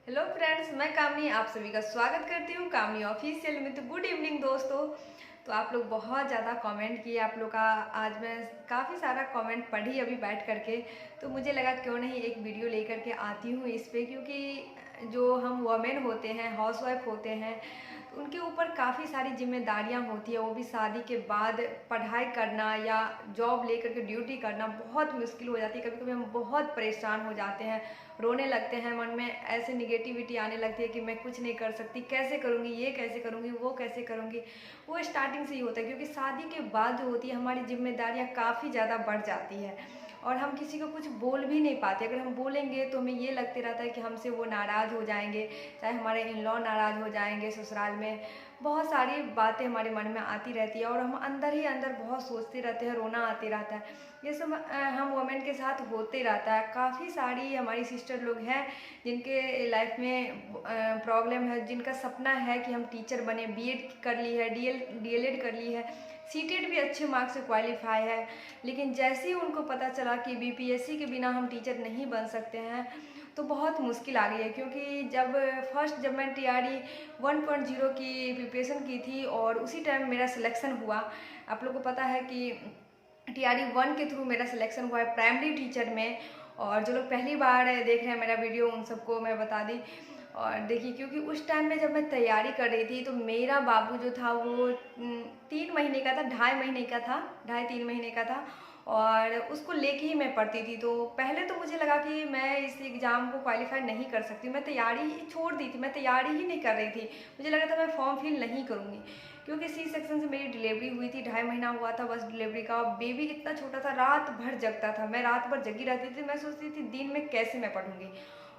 Hello friends, मैं कामनी आप सभी का स्वागत करती हूँ कामनी ऑफिशियल में। तो गुड इवनिंग दोस्तों। तो आप लोग बहुत ज़्यादा कमेंट किए आप लोग का। आज मैं काफ़ी सारा कमेंट पढ़ी अभी बैठ करके, तो मुझे लगा क्यों नहीं एक वीडियो लेकर के आती हूँ इस पे, क्योंकि जो हम वमेन होते हैं, हाउसवाइफ होते हैं, तो उनके ऊपर काफ़ी सारी जिम्मेदारियाँ होती है। वो भी शादी के बाद पढ़ाई करना या जॉब लेकर के ड्यूटी करना बहुत मुश्किल हो जाती है। कभी कभी हम बहुत परेशान हो जाते हैं, रोने लगते हैं, मन में ऐसे निगेटिविटी आने लगती है कि मैं कुछ नहीं कर सकती, कैसे करूँगी, ये कैसे करूँगी, वो कैसे करूँगी। वो स्टार्टिंग से ही होता है, क्योंकि शादी के बाद जो होती है हमारी जिम्मेदारियाँ काफ़ी ज़्यादा बढ़ जाती है और हम किसी को कुछ बोल भी नहीं पाते। अगर हम बोलेंगे तो हमें ये लगते रहता है कि हमसे वो नाराज़ हो जाएंगे, चाहे हमारे इन लॉ नाराज़ हो जाएंगे। ससुराल में बहुत सारी बातें हमारे मन में आती रहती है और हम अंदर ही अंदर बहुत सोचते रहते हैं, रोना आते रहता है। ये सब हम वुमेन के साथ होते रहता है। काफ़ी सारी हमारी सिस्टर लोग हैं जिनके लाइफ में प्रॉब्लम है, जिनका सपना है कि हम टीचर बने, बीएड कर ली है, डीएलएड कर ली है, सीटेट भी अच्छे मार्क्स से क्वालिफाई है, लेकिन जैसे ही उनको पता चला कि बीपीएससी के बिना हम टीचर नहीं बन सकते हैं, तो बहुत मुश्किल आ गई है। क्योंकि जब मैं टीआरई 1.0 की प्रिपरेशन की थी और उसी टाइम मेरा सिलेक्शन हुआ। आप लोगों को पता है कि टीआरई 1 के थ्रू मेरा सिलेक्शन हुआ है प्राइमरी टीचर में। और जो लोग पहली बार देख रहे हैं मेरा वीडियो, उन सबको मैं बता दी। और देखिए, क्योंकि उस टाइम में जब मैं तैयारी कर रही थी तो मेरा बाबू जो था वो 3 महीने का था, 2.5 महीने का था, 2.5-3 महीने का था। और उसको लेके ही मैं पढ़ती थी। तो पहले तो मुझे लगा कि मैं इस एग्ज़ाम को क्वालिफाई नहीं कर सकती, मैं तैयारी ही छोड़ दी थी, मैं तैयारी ही नहीं कर रही थी। मुझे लगा था मैं फॉर्म फिल नहीं करूँगी, क्योंकि सी सेक्शन से मेरी डिलीवरी हुई थी, 2.5 महीना हुआ था बस डिलीवरी का। बेबी इतना छोटा था, रात भर जगता था, मैं रात भर जगी रहती थी। मैं सोचती थी दिन में कैसे मैं पढ़ूंगी।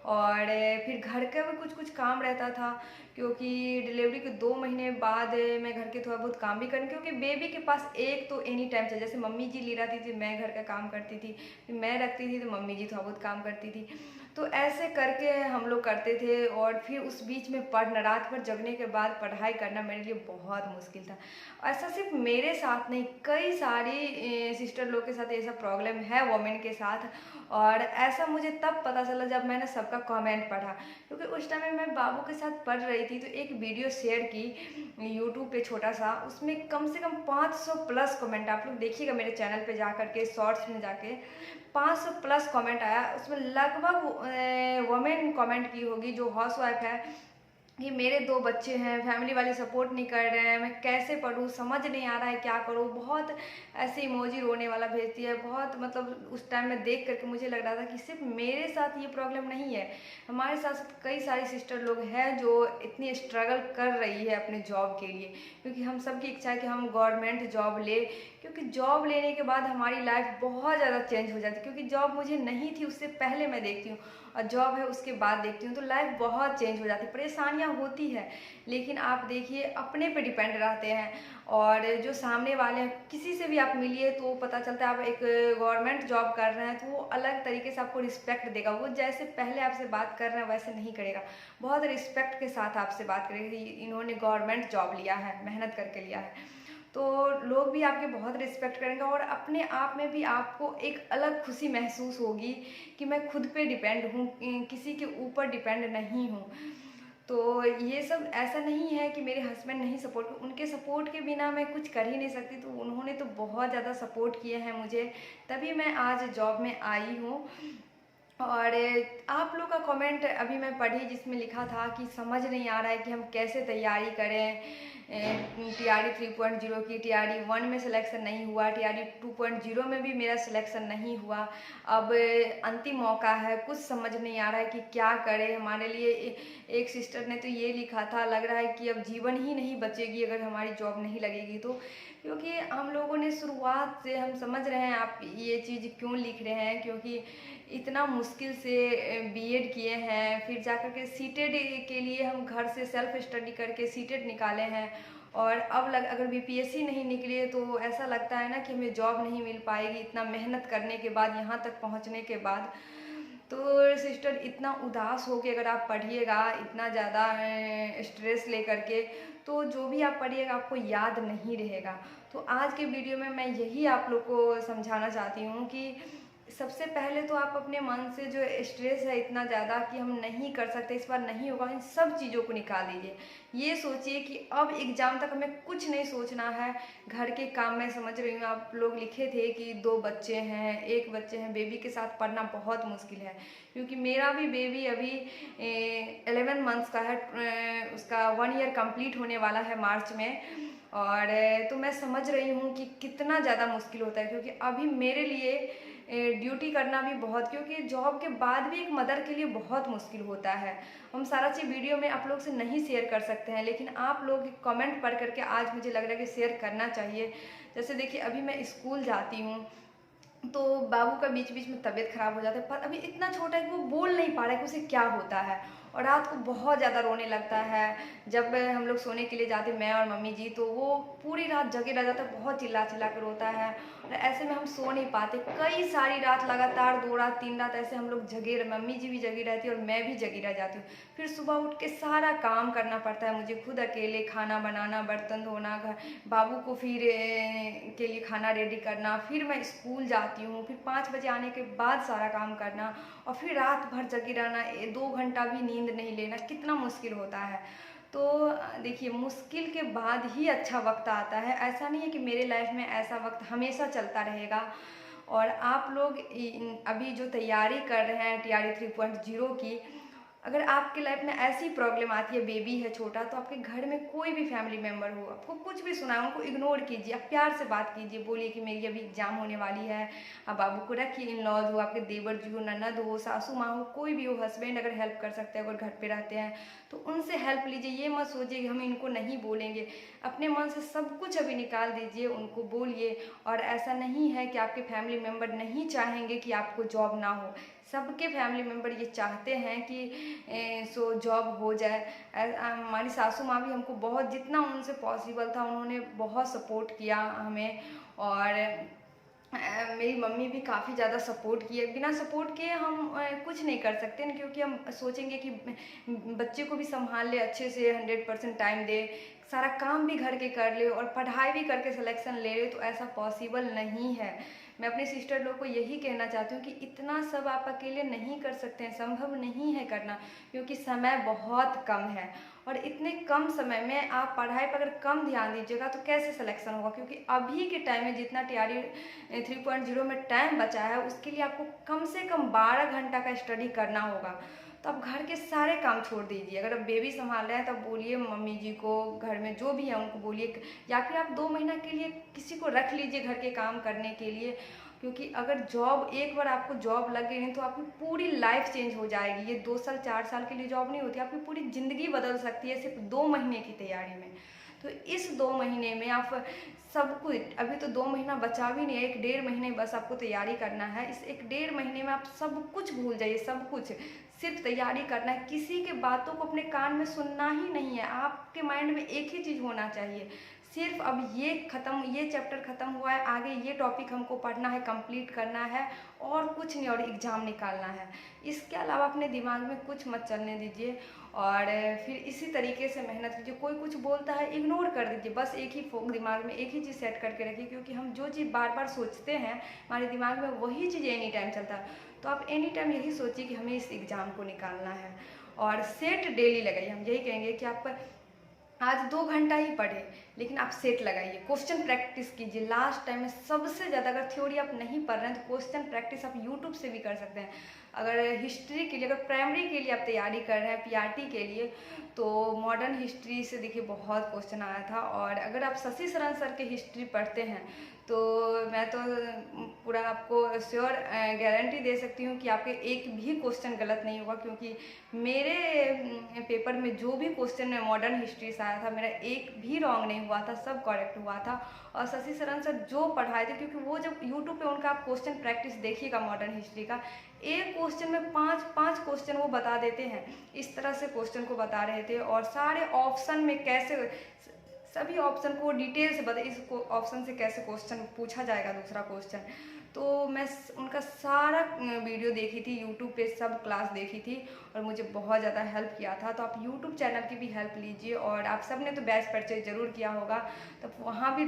और फिर घर का भी कुछ कुछ काम रहता था, क्योंकि डिलीवरी के 2 महीने बाद मैं घर के थोड़ा बहुत काम भी करूँ, क्योंकि बेबी के पास एक तो एनी टाइम चाहिए। जैसे मम्मी जी ले रहती थी, मैं घर का काम करती थी, फिर मैं रखती थी तो मम्मी जी थोड़ा बहुत काम करती थी। तो ऐसे करके हम लोग करते थे। और फिर उस बीच में पढ़ना, रात भर जगने के बाद पढ़ाई करना मेरे लिए बहुत मुश्किल था। ऐसा सिर्फ मेरे साथ नहीं, कई सारी सिस्टर लोग के साथ ऐसा प्रॉब्लम है वोमेन के साथ। और ऐसा मुझे तब पता चला जब मैंने सबका कमेंट पढ़ा, क्योंकि उस टाइम में मैं बाबू के साथ पढ़ रही थी। तो एक वीडियो शेयर की यूट्यूब पे छोटा सा, उसमें कम से कम 500 प्लस कमेंट। आप लोग देखिएगा मेरे चैनल पे जा करके, शॉर्ट्स में जाके 500 प्लस कमेंट आया। उसमें लगभग वमेन कमेंट की होगी जो हाउस वाइफ है कि मेरे 2 बच्चे हैं, फैमिली वाले सपोर्ट नहीं कर रहे हैं, मैं कैसे पढूँ, समझ नहीं आ रहा है क्या करूँ। बहुत ऐसे इमोजी रोने वाला भेजती है। बहुत मतलब उस टाइम में देख करके मुझे लग रहा था कि सिर्फ मेरे साथ ये प्रॉब्लम नहीं है, हमारे साथ साथ कई सारी सिस्टर लोग हैं जो इतनी स्ट्रगल कर रही है अपने जॉब के लिए। क्योंकि हम सबकी इच्छा है कि हम गवर्नमेंट जॉब ले, क्योंकि जॉब लेने के बाद हमारी लाइफ बहुत ज़्यादा चेंज हो जाती है। क्योंकि जॉब मुझे नहीं थी उससे पहले मैं देखती हूँ, और जॉब है उसके बाद देखती हूँ, तो लाइफ बहुत चेंज हो जाती है। परेशानियाँ होती है, लेकिन आप देखिए अपने पे डिपेंड रहते हैं। और जो सामने वाले हैं, किसी से भी आप मिलिए तो पता चलता है आप एक गवर्नमेंट जॉब कर रहे हैं तो वो अलग तरीके से आपको रिस्पेक्ट देगा। वो जैसे पहले आपसे बात कर रहे हैं वैसे नहीं करेगा, बहुत रिस्पेक्ट के साथ आपसे बात करेगा कि इन्होंने गवर्नमेंट जॉब लिया है, मेहनत करके लिया है। तो लोग भी आपके बहुत रिस्पेक्ट करेंगे और अपने आप में भी आपको एक अलग खुशी महसूस होगी कि मैं खुद पे डिपेंड हूँ, किसी के ऊपर डिपेंड नहीं हूँ। तो ये सब ऐसा नहीं है कि मेरे हस्बैंड नहीं सपोर्ट, उनके सपोर्ट के बिना मैं कुछ कर ही नहीं सकती। तो उन्होंने तो बहुत ज़्यादा सपोर्ट किए हैं मुझे, तभी मैं आज जॉब में आई हूँ। और आप लोग का कमेंट अभी मैं पढ़ी जिसमें लिखा था कि समझ नहीं आ रहा है कि हम कैसे तैयारी करें। टीआरई 3.0 की, टीआरई 1 में सिलेक्शन नहीं हुआ, टीआरई 2.0 में भी मेरा सिलेक्शन नहीं हुआ। अब अंतिम मौका है, कुछ समझ नहीं आ रहा है कि क्या करें हमारे लिए। एक सिस्टर ने तो ये लिखा था, लग रहा है कि अब जीवन ही नहीं बचेगी अगर हमारी जॉब नहीं लगेगी तो। क्योंकि हम लोगों ने शुरुआत से, हम समझ रहे हैं आप ये चीज़ क्यों लिख रहे हैं, क्योंकि इतना मुश्किल से बीएड किए हैं, फिर जाकर के सीटेड के लिए हम घर से सेल्फ स्टडी करके सीटेड निकाले हैं। और अब अगर बीपीएससी नहीं निकली तो ऐसा लगता है ना कि हमें जॉब नहीं मिल पाएगी, इतना मेहनत करने के बाद, यहाँ तक पहुँचने के बाद। तो सिस्टर इतना उदास हो के अगर आप पढ़िएगा इतना ज़्यादा स्ट्रेस लेकर के, तो जो भी आप पढ़िएगा आपको याद नहीं रहेगा। तो आज के वीडियो में मैं यही आप लोग को समझाना चाहती हूँ कि सबसे पहले तो आप अपने मन से जो स्ट्रेस है इतना ज़्यादा कि हम नहीं कर सकते, इस बार नहीं होगा, इन सब चीज़ों को निकाल दीजिए। ये सोचिए कि अब एग्ज़ाम तक हमें कुछ नहीं सोचना है। घर के काम मैं समझ रही हूँ, आप लोग लिखे थे कि 2 बच्चे हैं, 1 बच्चे हैं, बेबी के साथ पढ़ना बहुत मुश्किल है। क्योंकि मेरा भी बेबी अभी 11 मंथ्स का है, उसका 1 ईयर कंप्लीट होने वाला है मार्च में। और तो मैं समझ रही हूँ कि कितना ज़्यादा मुश्किल होता है, क्योंकि अभी मेरे लिए ड्यूटी करना भी बहुत, क्योंकि जॉब के बाद भी एक मदर के लिए बहुत मुश्किल होता है। हम सारा चीज़ वीडियो में आप लोग से नहीं शेयर कर सकते हैं, लेकिन आप लोग कमेंट पढ़ करके आज मुझे लग रहा है कि शेयर करना चाहिए। जैसे देखिए, अभी मैं स्कूल जाती हूँ तो बाबू का बीच बीच में तबीयत खराब हो जाता है, पर अभी इतना छोटा है कि वो बोल नहीं पा रहा है कि उसे क्या होता है, और रात को बहुत ज़्यादा रोने लगता है। जब हम लोग सोने के लिए जाते, मैं और मम्मी जी, तो वो पूरी रात जगे रह जाता है, बहुत चिल्ला चिल्ला कर रोता है। और ऐसे में हम सो नहीं पाते, कई सारी रात लगातार 2 रात 3 रात ऐसे हम लोग जगे, मम्मी जी भी जगी रहती है और मैं भी जगी रह जाती हूँ। फिर सुबह उठ के सारा काम करना पड़ता है मुझे खुद अकेले, खाना बनाना, बर्तन धोना, घर बाबू को फिर के लिए खाना रेडी करना, फिर मैं स्कूल जाती हूँ, फिर 5 बजे आने के बाद सारा काम करना, और फिर रात भर जगी रहना, 2 घंटा भी नींद नहीं लेना, कितना मुश्किल होता है। तो देखिए, मुश्किल के बाद ही अच्छा वक्त आता है। ऐसा नहीं है कि मेरे लाइफ में ऐसा वक्त हमेशा चलता रहेगा। और आप लोग अभी जो तैयारी कर रहे हैं TRE 3.0 की, अगर आपके लाइफ में ऐसी प्रॉब्लम आती है, बेबी है छोटा, तो आपके घर में कोई भी फैमिली मेम्बर हो, आपको कुछ भी सुना है, उनको इग्नोर कीजिए, आप प्यार से बात कीजिए, बोलिए कि मेरी अभी एग्जाम होने वाली है, आप बाबू को रखिए। इन लॉज हो, आपके देवर जी हो, ननद हो, सासू माँ हो, कोई भी हो, हस्बैंड अगर हेल्प कर सकते हैं, अगर घर पे रहते हैं तो उनसे हेल्प लीजिए। ये मत सोचिए कि हम इनको नहीं बोलेंगे, अपने मन से सब कुछ अभी निकाल दीजिए, उनको बोलिए। और ऐसा नहीं है कि आपके फैमिली मेम्बर नहीं चाहेंगे कि आपको जॉब ना हो, सबके फैमिली मेम्बर ये चाहते हैं कि सो जॉब हो जाए। हमारी सासू माँ भी हमको बहुत, जितना उनसे पॉसिबल था, उन्होंने बहुत सपोर्ट किया हमें। और मेरी मम्मी भी काफ़ी ज़्यादा सपोर्ट किए। बिना सपोर्ट किए हम कुछ नहीं कर सकते न, क्योंकि हम सोचेंगे कि बच्चे को भी संभाल ले, अच्छे से 100% टाइम दे, सारा काम भी घर के कर ले और पढ़ाई भी करके सिलेक्शन ले ले, तो ऐसा पॉसिबल नहीं है। मैं अपने सिस्टर लोग को यही कहना चाहती हूँ कि इतना सब आप अकेले नहीं कर सकते हैं, संभव नहीं है करना, क्योंकि समय बहुत कम है। और इतने कम समय में आप पढ़ाई पर अगर कम ध्यान दीजिएगा तो कैसे सिलेक्शन होगा, क्योंकि अभी के टाइम में जितना TRE 3.0 में टाइम बचा है, उसके लिए आपको कम से कम 12 घंटा का स्टडी करना होगा। तो आप घर के सारे काम छोड़ दीजिए। अगर आप बेबी संभाल रहे हैं तब बोलिए मम्मी जी को, घर में जो भी है उनको बोलिए, या फिर आप 2 महीना के लिए किसी को रख लीजिए घर के काम करने के लिए। क्योंकि अगर जॉब, एक बार आपको जॉब लग गई तो आपकी पूरी लाइफ चेंज हो जाएगी। ये 2 साल 4 साल के लिए जॉब नहीं होती, आपकी पूरी ज़िंदगी बदल सकती है सिर्फ 2 महीने की तैयारी में। तो इस 2 महीने में आप सब कुछ, अभी तो 2 महीना बचा भी नहीं है, 1 डेढ़ महीने बस आपको तैयारी करना है। इस 1 डेढ़ महीने में आप सब कुछ भूल जाइए, सब कुछ, सिर्फ तैयारी करना है। किसी के बातों को अपने कान में सुनना ही नहीं है, आपके माइंड में एक ही चीज़ होना चाहिए, सिर्फ अब ये ख़त्म, ये चैप्टर ख़त्म हुआ है, आगे ये टॉपिक हमको पढ़ना है, कंप्लीट करना है, और कुछ नहीं, और एग्ज़ाम निकालना है। इसके अलावा अपने दिमाग में कुछ मत चलने दीजिए, और फिर इसी तरीके से मेहनत कीजिए। कोई कुछ बोलता है इग्नोर कर दीजिए, बस एक ही दिमाग में एक ही चीज़ सेट करके रखिए, क्योंकि हम जो चीज़ बार बार सोचते हैं हमारे दिमाग में वही चीज़ एनी टाइम चलता है। तो आप एनी टाइम यही सोचिए कि हमें इस एग्ज़ाम को निकालना है, और सेट डेली लगाइए। हम यही कहेंगे कि आप आज 2 घंटा ही पढ़े, लेकिन आप सेट लगाइए, क्वेश्चन प्रैक्टिस कीजिए। लास्ट टाइम में सबसे ज़्यादा, अगर थ्योरी आप नहीं पढ़ रहे हैं तो क्वेश्चन प्रैक्टिस आप यूट्यूब से भी कर सकते हैं। अगर हिस्ट्री के लिए, अगर प्राइमरी के लिए आप तैयारी कर रहे हैं, PRT के लिए, तो मॉडर्न हिस्ट्री से देखिए बहुत क्वेश्चन आया था। और अगर आप शशि शरण सर के हिस्ट्री पढ़ते हैं तो मैं तो पूरा आपको श्योर गारंटी दे सकती हूँ कि आपके एक भी क्वेश्चन गलत नहीं होगा, क्योंकि मेरे पेपर में जो भी क्वेश्चन मॉडर्न हिस्ट्री से आया था, मेरा एक भी रॉन्ग नहीं हुआ था, सब करेक्ट हुआ था। और शशि शरण सर जो पढ़ाए थे, क्योंकि वो जब यूट्यूब पे उनका आप क्वेश्चन प्रैक्टिस देखिएगा मॉडर्न हिस्ट्री का, एक क्वेश्चन में 5 क्वेश्चन वो बता देते हैं, इस तरह से क्वेश्चन को बता रहे थे। और सारे ऑप्शन में कैसे, सभी ऑप्शन को डिटेल से बता, इस ऑप्शन से कैसे क्वेश्चन पूछा जाएगा, दूसरा क्वेश्चन। तो मैं उनका सारा वीडियो देखी थी, यूट्यूब पे सब क्लास देखी थी और मुझे बहुत ज़्यादा हेल्प किया था। तो आप यूट्यूब चैनल की भी हेल्प लीजिए, और आप सब ने तो बैच परचेज ज़रूर किया होगा, तो वहाँ भी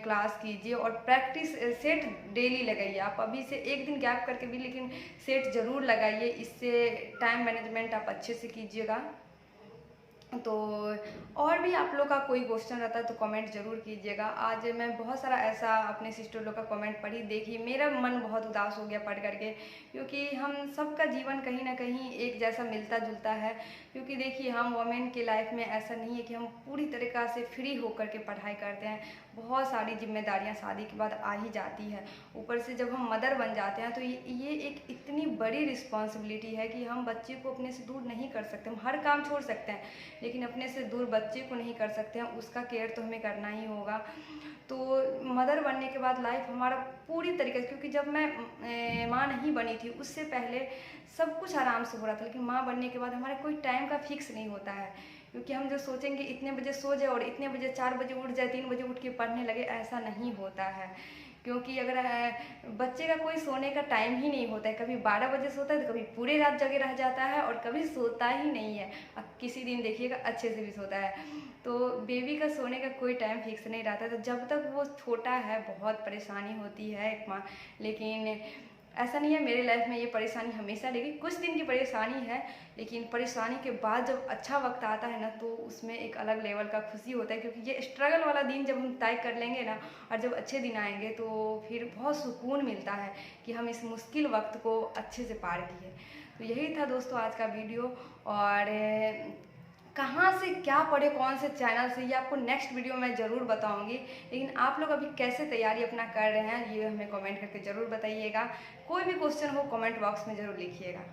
क्लास कीजिए और प्रैक्टिस सेट डेली लगाइए। आप अभी से एक दिन गैप करके भी लेकिन सेट ज़रूर लगाइए, इससे टाइम मैनेजमेंट आप अच्छे से कीजिएगा। तो और भी आप लोग का कोई क्वेश्चन रहता है तो कमेंट ज़रूर कीजिएगा। आज मैं बहुत सारा ऐसा अपने सिस्टर लोग का कमेंट पढ़ी, देखी, मेरा मन बहुत उदास हो गया पढ़ करके, क्योंकि हम सबका जीवन कहीं ना कहीं एक जैसा मिलता जुलता है। क्योंकि देखिए, हम वमेन के लाइफ में ऐसा नहीं है कि हम पूरी तरीक़ा से फ्री होकर के पढ़ाई करते हैं। बहुत सारी जिम्मेदारियां शादी के बाद आ ही जाती है। ऊपर से जब हम मदर बन जाते हैं तो ये एक इतनी बड़ी रिस्पॉन्सिबिलिटी है कि हम बच्चे को अपने से दूर नहीं कर सकते। हम हर काम छोड़ सकते हैं लेकिन अपने से दूर बच्चे को नहीं कर सकते हैं, उसका केयर तो हमें करना ही होगा। तो मदर बनने के बाद लाइफ हमारा पूरी तरीके से, क्योंकि जब मैं माँ नहीं बनी थी उससे पहले सब कुछ आराम से हो रहा था, लेकिन माँ बनने के बाद हमारे कोई टाइम का फिक्स नहीं होता है। क्योंकि हम जो सोचेंगे इतने बजे सो जाए और इतने बजे 4 बजे उठ जाए, 3 बजे उठ के पढ़ने लगे, ऐसा नहीं होता है। क्योंकि अगर बच्चे का कोई सोने का टाइम ही नहीं होता है, कभी 12 बजे सोता है तो कभी पूरे रात जगे रह जाता है और कभी सोता ही नहीं है। अब किसी दिन देखिएगा अच्छे से भी सोता है। तो बेबी का सोने का कोई टाइम फिक्स नहीं रहता, तो जब तक वो छोटा है बहुत परेशानी होती है एक माँ। लेकिन ऐसा नहीं है, मेरे लाइफ में ये परेशानी हमेशा रहेगी। कुछ दिन की परेशानी है, लेकिन परेशानी के बाद जब अच्छा वक्त आता है ना, तो उसमें एक अलग लेवल का खुशी होता है। क्योंकि ये स्ट्रगल वाला दिन जब हम तय कर लेंगे ना, और जब अच्छे दिन आएंगे तो फिर बहुत सुकून मिलता है कि हम इस मुश्किल वक्त को अच्छे से पार किए। तो यही था दोस्तों आज का वीडियो। और कहाँ से क्या पढ़े, कौन से चैनल से, ये आपको नेक्स्ट वीडियो में ज़रूर बताऊंगी। लेकिन आप लोग अभी कैसे तैयारी अपना कर रहे हैं ये हमें कमेंट करके ज़रूर बताइएगा। कोई भी क्वेश्चन हो कमेंट बॉक्स में ज़रूर लिखिएगा।